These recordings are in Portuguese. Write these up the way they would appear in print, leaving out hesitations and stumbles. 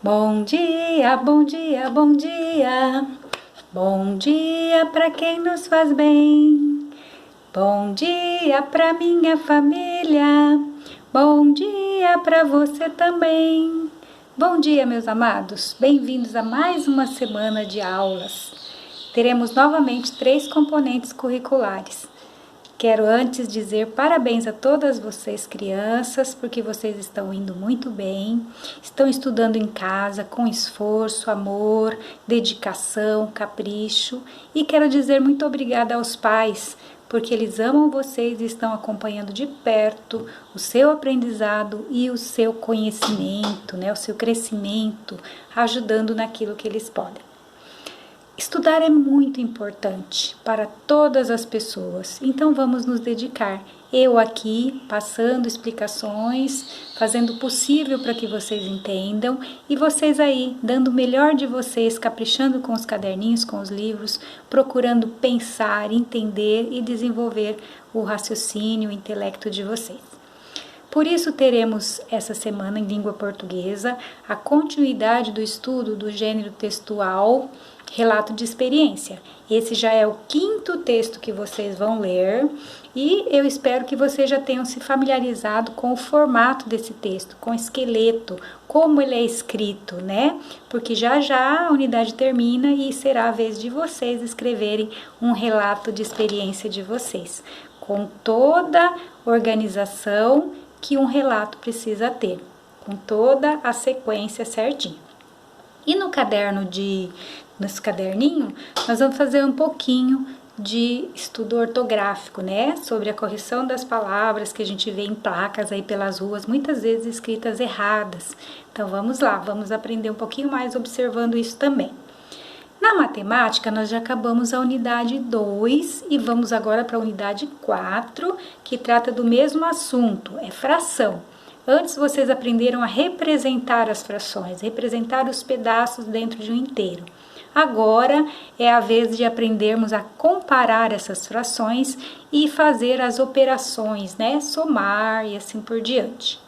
Bom dia, bom dia, bom dia. Bom dia para quem nos faz bem. Bom dia para minha família. Bom dia para você também. Bom dia, meus amados. Bem-vindos a mais uma semana de aulas. Teremos novamente 3 componentes curriculares. Quero antes dizer parabéns a todas vocês, crianças, porque vocês estão indo muito bem, estão estudando em casa com esforço, amor, dedicação, capricho. E quero dizer muito obrigada aos pais, porque eles amam vocês e estão acompanhando de perto o seu aprendizado e o seu conhecimento, o seu crescimento, ajudando naquilo que eles podem. Estudar é muito importante para todas as pessoas, então vamos nos dedicar. Eu aqui passando explicações, fazendo o possível para que vocês entendam e vocês aí dando o melhor de vocês, caprichando com os caderninhos, com os livros, procurando pensar, entender e desenvolver o raciocínio, o intelecto de vocês. Por isso teremos essa semana em língua portuguesa a continuidade do estudo do gênero textual relato de experiência. Esse já é o 5º texto que vocês vão ler e eu espero que vocês já tenham se familiarizado com o formato desse texto, com o esqueleto, como ele é escrito, Porque já a unidade termina e será a vez de vocês escreverem um relato de experiência de vocês, com toda organização que um relato precisa ter, com toda a sequência certinha. E nesse caderninho, nós vamos fazer um pouquinho de estudo ortográfico, sobre a correção das palavras que a gente vê em placas aí pelas ruas, muitas vezes escritas erradas. Então vamos lá, vamos aprender um pouquinho mais observando isso também. Na matemática, nós já acabamos a unidade 2 e vamos agora para a unidade 4, que trata do mesmo assunto, é fração. Antes vocês aprenderam a representar as frações, representar os pedaços dentro de um inteiro. Agora é a vez de aprendermos a comparar essas frações e fazer as operações, somar e assim por diante.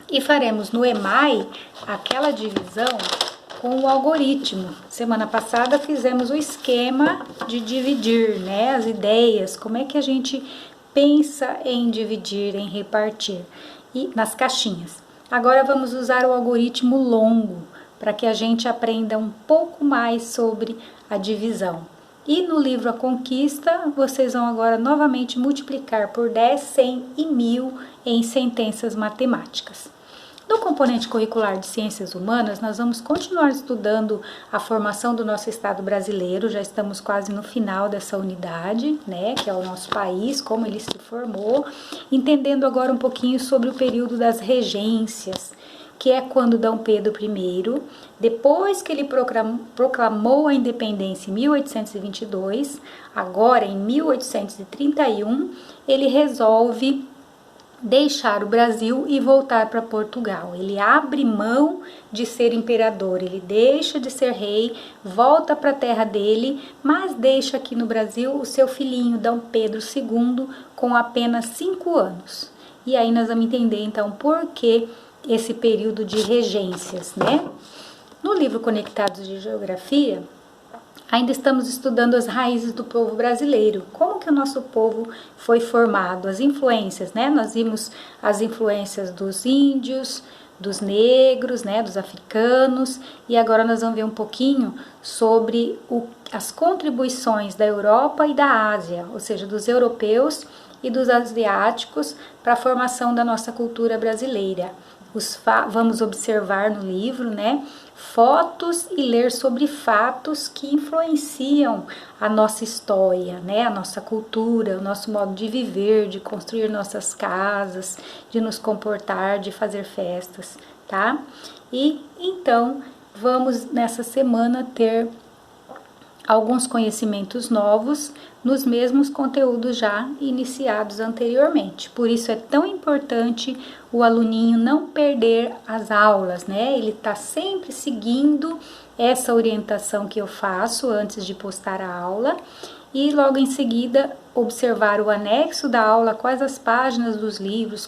E faremos no EMAI aquela divisão com o algoritmo. Semana passada fizemos o esquema de dividir, as ideias, como é que a gente pensa em dividir, em repartir, e nas caixinhas. Agora vamos usar o algoritmo longo, para que a gente aprenda um pouco mais sobre a divisão. E no livro A Conquista, vocês vão agora novamente multiplicar por 10, 100 e 1000 em sentenças matemáticas. No componente curricular de Ciências Humanas, nós vamos continuar estudando a formação do nosso Estado brasileiro, já estamos quase no final dessa unidade, que é o nosso país, como ele se formou, entendendo agora um pouquinho sobre o período das regências, que é quando Dom Pedro I, depois que ele proclamou a independência em 1822, agora em 1831, ele resolve deixar o Brasil e voltar para Portugal. Ele abre mão de ser imperador, ele deixa de ser rei, volta para a terra dele, mas deixa aqui no Brasil o seu filhinho, Dom Pedro II, com apenas 5 anos. E aí nós vamos entender então por que esse período de regências, No livro Conectados de Geografia, ainda estamos estudando as raízes do povo brasileiro, como que o nosso povo foi formado, as influências, Nós vimos as influências dos índios, dos negros, dos africanos, e agora nós vamos ver um pouquinho sobre as contribuições da Europa e da Ásia, ou seja, dos europeus e dos asiáticos para a formação da nossa cultura brasileira. Vamos observar no livro, fotos e ler sobre fatos que influenciam a nossa história, a nossa cultura, o nosso modo de viver, de construir nossas casas, de nos comportar, de fazer festas, tá? E então vamos nessa semana ter alguns conhecimentos novos nos mesmos conteúdos já iniciados anteriormente. Por isso é tão importante o aluninho não perder as aulas, Ele está sempre seguindo essa orientação que eu faço antes de postar a aula e logo em seguida observar o anexo da aula, quais as páginas dos livros,